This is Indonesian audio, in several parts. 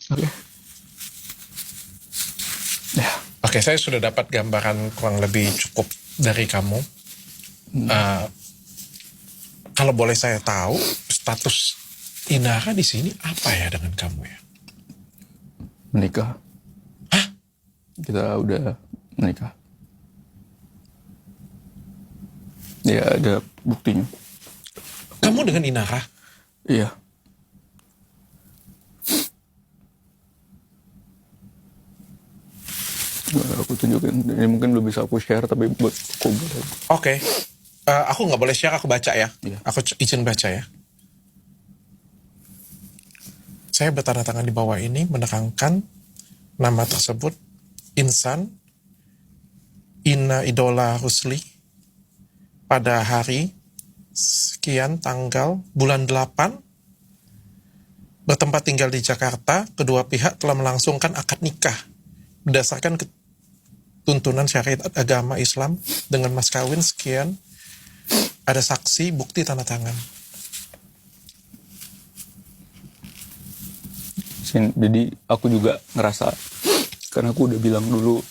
Oke. Ya. Oke, saya sudah dapat gambaran kurang lebih cukup dari kamu. Kalau boleh saya tahu, status Inara di sini apa ya dengan kamu ya? Menikah. Hah? Kita udah menikah. Ya, ada buktinya. Kamu dengan Inara? Iya. Aku tunjukin. Ini mungkin belum bisa aku share, tapi buat aku boleh. Oke. Aku nggak boleh share, aku baca ya. Iya. Aku izin baca ya. Saya bertanda tangan di bawah ini menerangkan nama tersebut Insan Ina Idola Rusli pada hari sekian tanggal bulan 8 bertempat tinggal di Jakarta. Kedua pihak telah melangsungkan akad nikah berdasarkan tuntunan syariat agama Islam dengan mas kawin sekian, ada saksi, bukti, tanda tangan. Jadi aku juga ngerasa, karena aku udah bilang dulu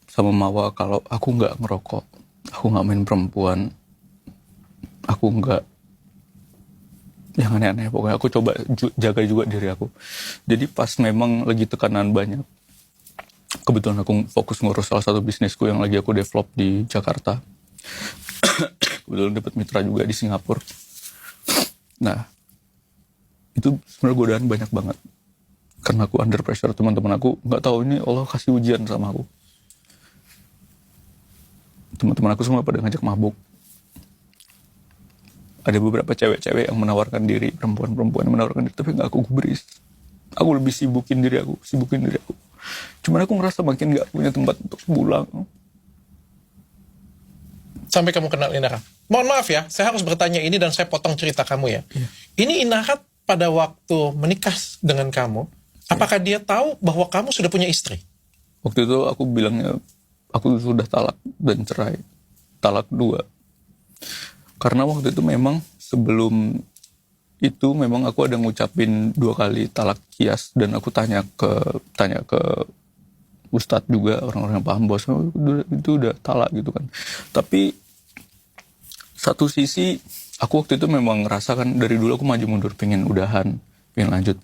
sama Mawa kalau aku nggak ngerokok, aku nggak main perempuan, aku nggak yang aneh-aneh, pokoknya aku coba jaga juga diri aku. Jadi pas memang lagi tekanan banyak, kebetulan aku fokus ngurus salah satu bisnisku yang lagi aku develop di Jakarta. Kebetulan dapat mitra juga di Singapura. Nah, itu sebenarnya godaan banyak banget. Karena aku under pressure, teman-teman aku nggak tahu ini Allah kasih ujian sama aku. Teman-teman aku semua pada ngajak mabuk. Ada beberapa cewek-cewek yang menawarkan diri, perempuan-perempuan yang menawarkan diri, tapi nggak aku gubris. Aku lebih sibukin diri aku. Cuman aku ngerasa makin nggak punya tempat untuk pulang. Sampai kamu kenal Inara. Mohon maaf ya, saya harus bertanya ini dan saya potong cerita kamu ya. Iya. Ini Inara pada waktu menikah dengan kamu, apakah dia tahu bahwa kamu sudah punya istri? Waktu itu aku bilangnya, aku sudah talak dan cerai. Talak 2. Karena waktu itu memang sebelum itu memang aku ada ngucapin 2 kali talak kias. Dan aku tanya ke ustadz juga, orang-orang yang paham bahwa itu udah talak gitu kan. Tapi satu sisi aku waktu itu memang ngerasa kan dari dulu aku maju mundur, pengen udahan, pengen lanjut.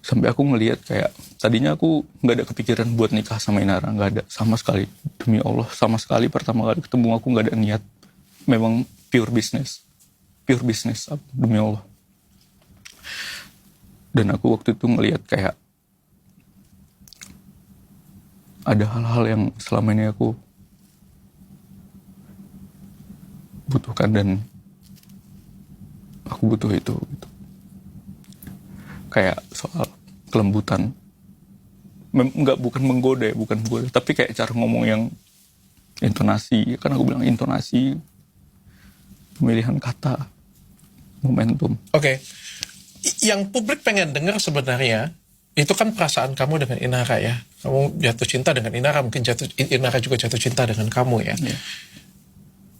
Sampai aku ngelihat kayak tadinya aku nggak ada kepikiran buat nikah sama Inara, nggak ada sama sekali, demi Allah, sama sekali. Pertama kali ketemu aku nggak ada niat, memang pure business demi Allah. Dan aku waktu itu ngelihat kayak ada hal-hal yang selama ini aku butuhkan dan aku butuh itu gitu. Kayak soal kelembutan, bukan menggoda, tapi kayak cara ngomong yang intonasi, kan aku bilang intonasi, pemilihan kata, momentum. Oke. Yang publik pengen dengar sebenarnya itu kan perasaan kamu dengan Inara ya. Kamu jatuh cinta dengan Inara, mungkin Inara juga jatuh cinta dengan kamu ya. Yeah.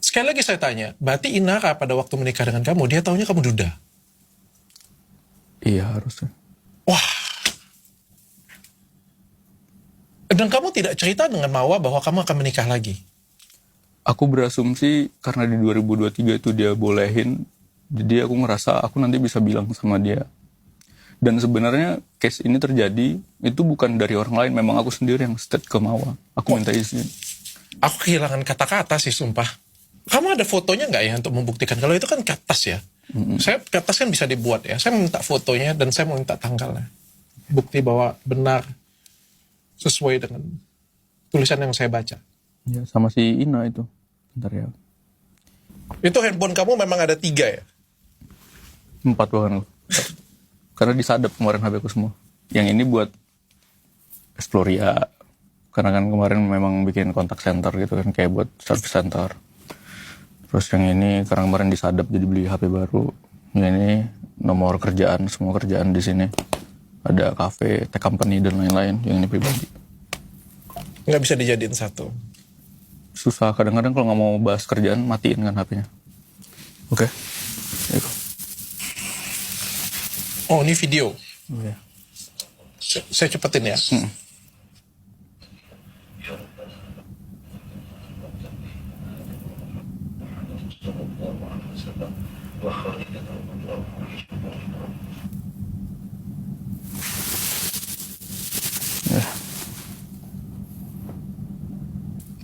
Sekali lagi saya tanya, berarti Inara pada waktu menikah dengan kamu, dia taunya kamu duda? Iya, harusnya. Wah. Dan kamu tidak cerita dengan Mawa bahwa kamu akan menikah lagi? Aku berasumsi karena di 2023 itu dia bolehin, jadi aku ngerasa aku nanti bisa bilang sama dia. Dan sebenarnya case ini terjadi itu bukan dari orang lain, memang aku sendiri yang state ke Mawa. Aku minta izin. Aku kehilangan kata-kata sih, sumpah. Kamu ada fotonya nggak ya untuk membuktikan? Kalau itu kan kertas ya. Saya kertas kan bisa dibuat ya. Saya minta fotonya dan saya mau minta tanggalnya. Bukti bahwa benar sesuai dengan tulisan yang saya baca. Ya, sama si Ina itu. Bentar ya. Itu handphone kamu memang ada 3 ya? 4 bahkan. Karena disadap kemarin HP ku semua. Yang ini buat Exploria. Karena kan kemarin memang bikin kontak center gitu kan, kayak buat service center. Terus yang ini karena kemarin disadap jadi beli HP baru. Yang ini nomor kerjaan, semua kerjaan di sini. Ada cafe, tech company dan lain-lain. Yang ini pribadi. Nggak bisa dijadiin satu. Susah, kadang-kadang kalau nggak mau bahas kerjaan matiin kan HP-nya. Oke. Oh, ini video. Iya. Saya cepetin ya. Ya.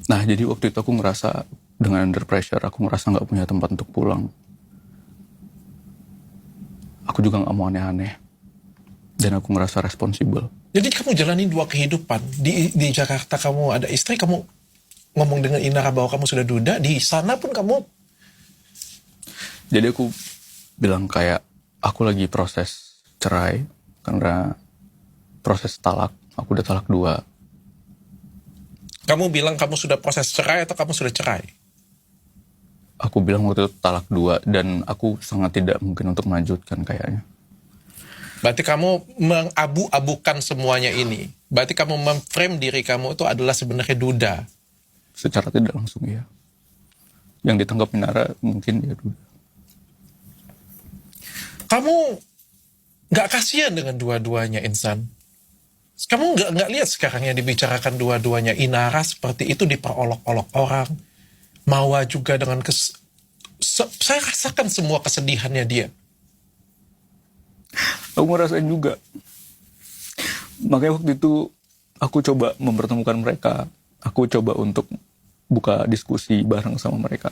Nah, jadi waktu itu aku ngerasa dengan under pressure, aku ngerasa nggak punya tempat untuk pulang. Aku juga nggak mau aneh-aneh. Dan aku ngerasa responsible. Jadi kamu jalani dua kehidupan. Di Jakarta kamu ada istri, kamu ngomong dengan Inara bahwa kamu sudah duda. Di sana pun kamu... Jadi aku bilang kayak, aku lagi proses cerai. Karena proses talak, aku udah talak 2. Kamu bilang kamu sudah proses cerai atau kamu sudah cerai? Aku bilang waktu itu talak 2, dan aku sangat tidak mungkin untuk melanjutkan kayaknya. Berarti kamu mengabu-abukan semuanya ini. Berarti kamu memframe diri kamu itu adalah sebenarnya duda. Secara tidak langsung ya. Yang ditangkap Inara mungkin ya duda. Kamu nggak kasihan dengan dua-duanya, Insan? Kamu nggak lihat sekarang yang dibicarakan dua-duanya. Inara seperti itu diperolok-olok orang. Mawa juga dengan saya rasakan semua kesedihannya dia. Aku ngerasain juga. Makanya waktu itu aku coba mempertemukan mereka. Aku coba untuk buka diskusi bareng sama mereka.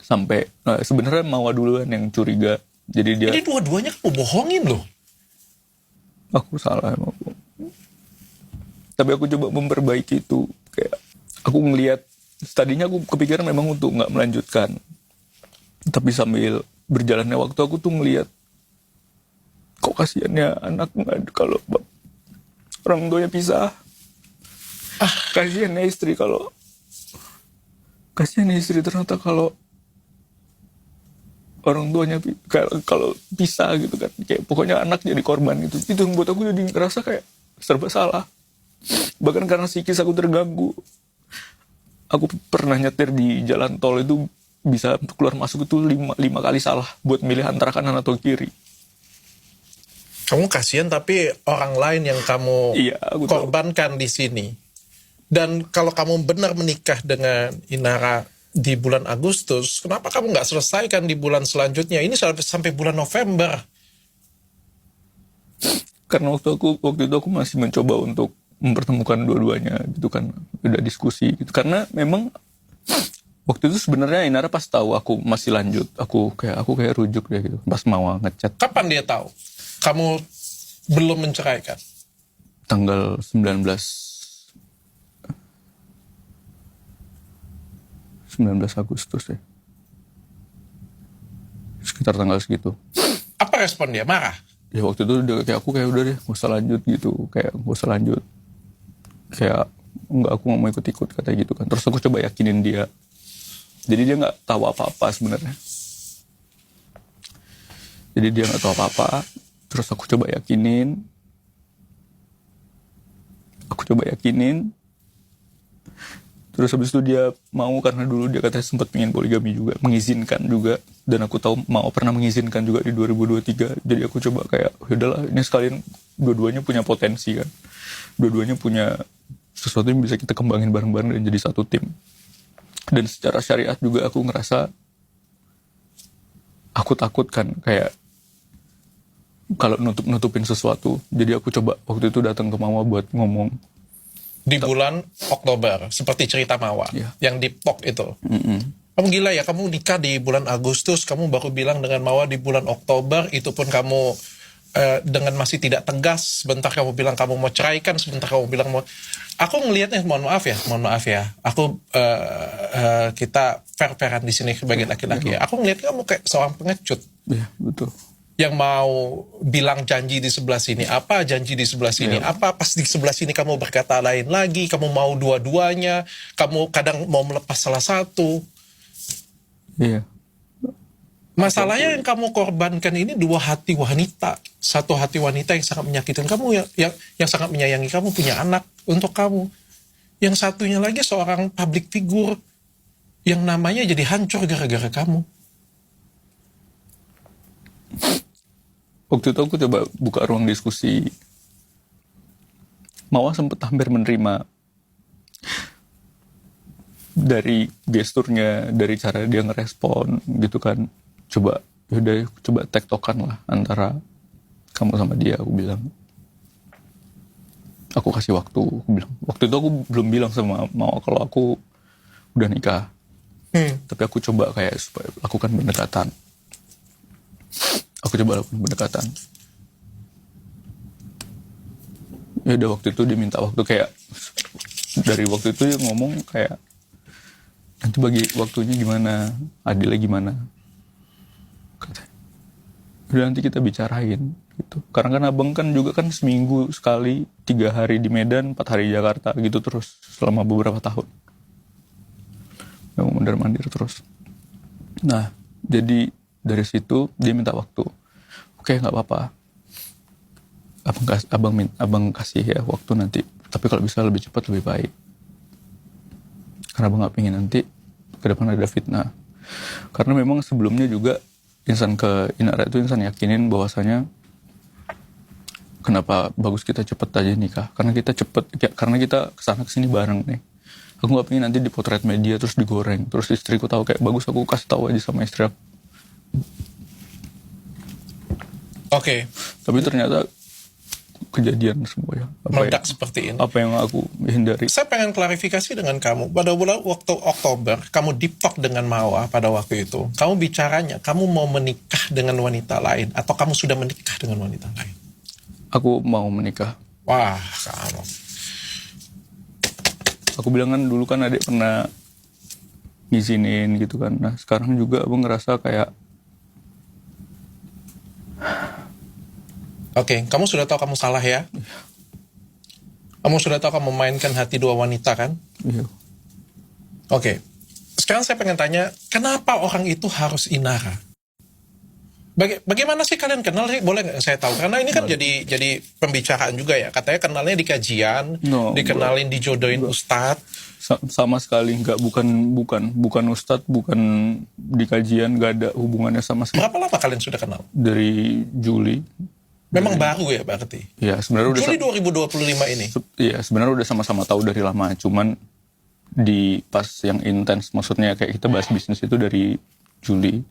Sampai sebenarnya Mawa duluan yang curiga. Jadi dia... Ini dua-duanya kamu bohongin loh. Aku salah emang. Tapi aku coba memperbaiki itu. Kayak aku ngelihat, tadinya aku kepikiran memang untuk nggak melanjutkan. Tapi sambil berjalannya waktu aku tuh ngelihat, kok kasihannya anak kalau orang tuanya pisah. Kasihannya istri ternyata kalau orang tuanya kalau pisah gitu kan, kayak pokoknya anak jadi korban gitu. Itu yang buat aku jadi ngerasa kayak serba salah. Bahkan karena psikis aku terganggu. Aku pernah nyetir di jalan tol itu bisa keluar masuk itu 5 kali salah buat milih antara kanan atau kiri. Kamu kasihan, tapi orang lain yang kamu aku korbankan di sini. Dan kalau kamu benar menikah dengan Inara di bulan Agustus, kenapa kamu nggak selesaikan di bulan selanjutnya? Ini sampai bulan November. Karena waktu itu aku masih mencoba untuk mempertemukan dua-duanya gitu kan, udah diskusi gitu. Karena memang waktu itu sebenarnya Inara pas tahu aku masih lanjut, aku kayak rujuk deh gitu. Pas mau ngechat. Kapan dia tahu kamu belum menceraikan? Tanggal 19 Agustus ya. Sekitar tanggal segitu. Apa respon dia? Marah? Ya waktu itu kayak aku kayak udah deh, gak usah lanjut gitu. Kayak gak usah lanjut. Kayak aku gak mau ikut-ikut katanya gitu kan. Terus aku coba yakinin dia. Jadi dia gak tahu apa-apa sebenarnya. Jadi dia gak tahu apa-apa. Terus aku coba yakinin. Terus habis itu dia mau, karena dulu dia katanya sempat pengen poligami juga, mengizinkan juga. Dan aku tahu mau pernah mengizinkan juga di 2023. Jadi aku coba kayak, yaudahlah ini sekalian dua-duanya punya potensi kan. Dua-duanya punya sesuatu yang bisa kita kembangin bareng-bareng dan jadi satu tim. Dan secara syariat juga aku ngerasa, aku takut kan kayak kalau nutupin sesuatu. Jadi aku coba waktu itu datang ke Mama buat ngomong. Di bulan Oktober, seperti cerita Mawa, yang di POK itu. Kamu gila ya, kamu nikah di bulan Agustus, kamu baru bilang dengan Mawa di bulan Oktober, itu pun kamu dengan masih tidak tegas. Sebentar kamu bilang kamu mau ceraikan, sebentar kamu bilang mau... Aku ngelihatnya, mohon maaf ya, aku kita fair-fairan di sini sebagai laki-laki ya. Aku ngelihat kamu kayak seorang pengecut. Iya, betul. Yang mau bilang janji di sebelah sini apa, janji di sebelah sini apa, pas di sebelah sini kamu berkata lain lagi, kamu mau dua-duanya, kamu kadang mau melepas salah satu. Iya. Masalahnya yang kamu korbankan ini dua hati wanita. Satu hati wanita yang sangat menyakitkan kamu, yang sangat menyayangi kamu, punya anak untuk kamu. Yang satunya lagi seorang public figure yang namanya jadi hancur gara-gara kamu. waktu itu aku coba buka ruang diskusi. Mawar sempet hampir menerima dari gesturnya, dari cara dia ngerespon gitu kan. Coba yaudah, coba tektokan lah antara kamu sama dia, aku bilang. Aku kasih waktu, aku bilang. Waktu itu aku belum bilang sama Mawar kalau aku udah nikah. Tapi aku coba kayak supaya lakukan pendekatan. Aku coba lakukan pendekatan. Ya udah, waktu itu dia minta waktu, kayak dari waktu itu dia ngomong kayak, nanti bagi waktunya gimana, adilnya gimana, katanya. Udah, nanti kita bicarain gitu. Karena kan abang kan juga kan seminggu sekali, 3 hari di Medan, 4 hari di Jakarta gitu terus selama beberapa tahun. Memang mondar-mandir terus. Nah, jadi dari situ dia minta waktu. Oke, nggak apa-apa. Abang kasih ya waktu nanti. Tapi kalau bisa lebih cepat lebih baik. Karena abang nggak pengen nanti ke depan ada fitnah. Karena memang sebelumnya juga Insan ke Inara itu Insan yakinin bahwasanya kenapa bagus kita cepet aja nikah. Karena kita kesana kesini bareng nih. Aku nggak pengen nanti dipotret media terus digoreng. Terus istriku tahu, kayak bagus aku kasih tahu aja sama istri aku. Oke. Tapi ternyata kejadian semua ya. Meledak seperti ini. Apa yang aku hindari. Saya pengen klarifikasi dengan kamu. Pada bulan waktu Oktober, kamu deep talk dengan Mawar pada waktu itu. Kamu bicaranya, kamu mau menikah dengan wanita lain atau kamu sudah menikah dengan wanita lain? Aku mau menikah. Wah, kamu. Aku bilang kan dulu kan adik pernah ngizinin gitu kan. Nah sekarang juga aku ngerasa kayak, Oke, kamu sudah tahu kamu salah ya? Kamu sudah tahu kamu memainkan hati dua wanita kan? iya. Oke. Sekarang saya pengen tanya, kenapa orang itu harus Inara? Bagaimana sih kalian kenal sih? Boleh nggak saya tahu? Karena ini kan jadi pembicaraan juga ya. Katanya kenalnya di kajian, dikenalin, dijodohin ustadz. Sama sekali nggak, bukan ustadz, bukan di kajian, nggak ada hubungannya sama sekali. Berapa lama kalian sudah kenal? Dari Juli. Memang baru ya berarti? Ya sebenarnya udah. Juli 2025 ini? Iya sebenarnya udah sama-sama tahu dari lama. Cuman di pas yang intens, maksudnya kayak kita bahas bisnis itu dari Juli.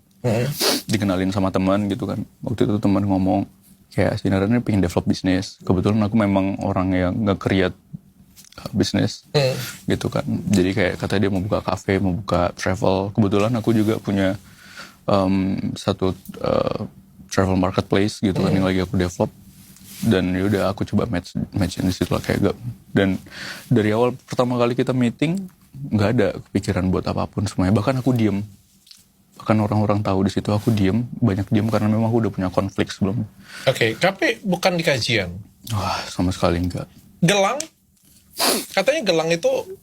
Dikenalin sama teman gitu kan. Waktu itu teman ngomong kayak si Nara ini pengen develop bisnis. Kebetulan aku memang orang yang nge-create bisnis gitu kan. Jadi kayak katanya dia mau buka cafe, mau buka travel. Kebetulan aku juga punya satu travel marketplace gitu kan yang lagi aku develop. Dan yaudah aku coba match di situ lah kayak gak. Dan dari awal pertama kali kita meeting nggak ada kepikiran buat apapun semuanya. Bahkan aku diem. Bahkan orang-orang tahu di situ aku diem, banyak diem karena memang aku udah punya konflik sebelumnya. Oke, tapi bukan di kajian. Wah, sama sekali enggak. Gelang, katanya gelang itu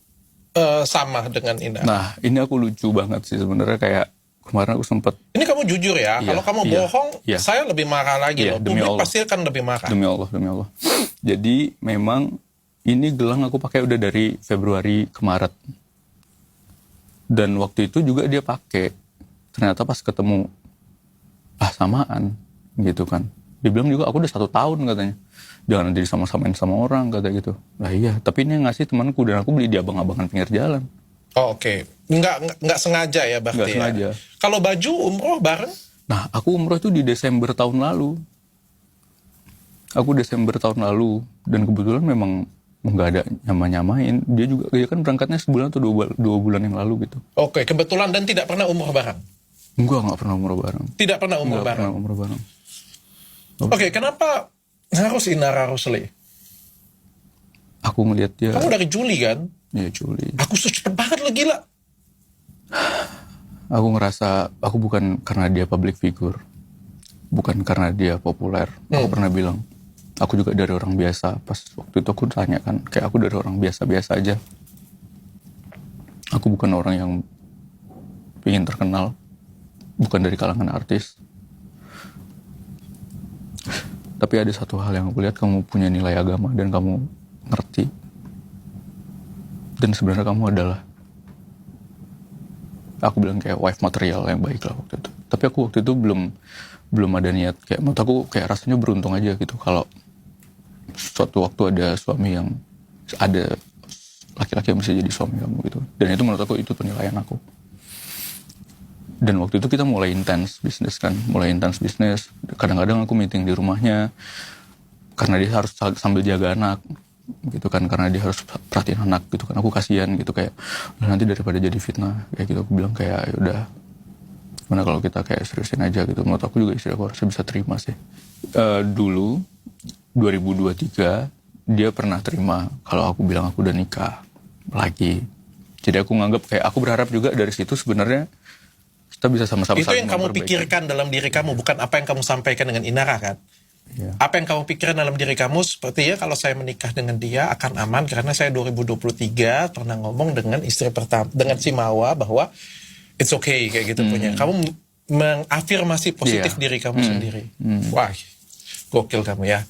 sama dengan Inara. Nah, ini aku lucu banget sih sebenarnya, kayak kemarin aku sempat. Ini kamu jujur ya, Iya, kalau kamu iya, bohong, iya. saya lebih marah lagi Iya, loh. demi Publik Allah. pasti akan lebih marah. Demi Allah. Jadi memang ini gelang aku pakai udah dari Februari ke Maret. Dan waktu itu juga dia pakai. Ternyata pas ketemu, samaan gitu kan. Dia bilang juga aku udah 1 tahun katanya. Jangan nanti disama-samain sama orang kata gitu. Lah iya, tapi ini yang ngasih temanku dan aku beli di abang-abangan pinggir jalan. Oh, oke. Nggak sengaja ya berarti. Nggak ya? sengaja. Kalau baju umroh bareng? Nah, aku umroh itu di Desember tahun lalu. Aku Desember tahun lalu. Dan kebetulan memang nggak ada nyamain. Dia kan berangkatnya sebulan atau 2 bulan yang lalu gitu. Oke, kebetulan dan tidak pernah umroh bareng? Nggak pernah umroh bareng. Tidak pernah umroh bareng? Pernah umroh bareng. Oke, kenapa harus Inara Rusli? Aku ngeliat dia. Kamu dari Juli kan? Ya Juli. Aku cepet banget lo, gila. Aku ngerasa aku bukan karena dia public figure, bukan karena dia populer. Aku pernah bilang, aku juga dari orang biasa. Pas waktu itu aku tanya kan, kayak aku dari orang biasa-biasa aja. Aku bukan orang yang ingin terkenal, bukan dari kalangan artis. Tapi ada satu hal yang aku lihat, kamu punya nilai agama dan kamu ngerti. Dan sebenarnya kamu adalah, aku bilang kayak wife material yang baik lah waktu itu. Tapi aku waktu itu belum ada niat. Kayak menurut aku kayak rasanya beruntung aja gitu kalau suatu waktu ada suami yang ada laki-laki yang bisa jadi suami kamu gitu. Dan itu menurut aku itu penilaian aku. Dan waktu itu kita mulai intens bisnis kan, kadang-kadang aku meeting di rumahnya karena dia harus sambil jaga anak gitu kan, karena dia harus perhatiin anak gitu kan. Aku kasihan gitu, kayak nanti daripada jadi fitnah kayak gitu, aku bilang kayak ya udah, gimana kalau kita kayak seriusin aja gitu. Menurut aku juga istri aku harusnya bisa terima sih. Dulu 2023 dia pernah terima kalau aku bilang aku udah nikah lagi. Jadi aku nganggap kayak, aku berharap juga dari situ sebenarnya kita bisa sama-sama Itu yang kamu memperbaiki. pikirkan dalam diri kamu, bukan apa yang kamu sampaikan dengan Inara kan? Iya. Apa yang kamu pikirkan dalam diri kamu, seperti ya kalau saya menikah dengan dia akan aman karena saya 2023 pernah ngomong dengan istri pertama, dengan si Mawa, bahwa it's okay kayak gitu punya. Kamu mengafirmasi positif Iya. diri kamu sendiri. Wah, gokil kamu ya.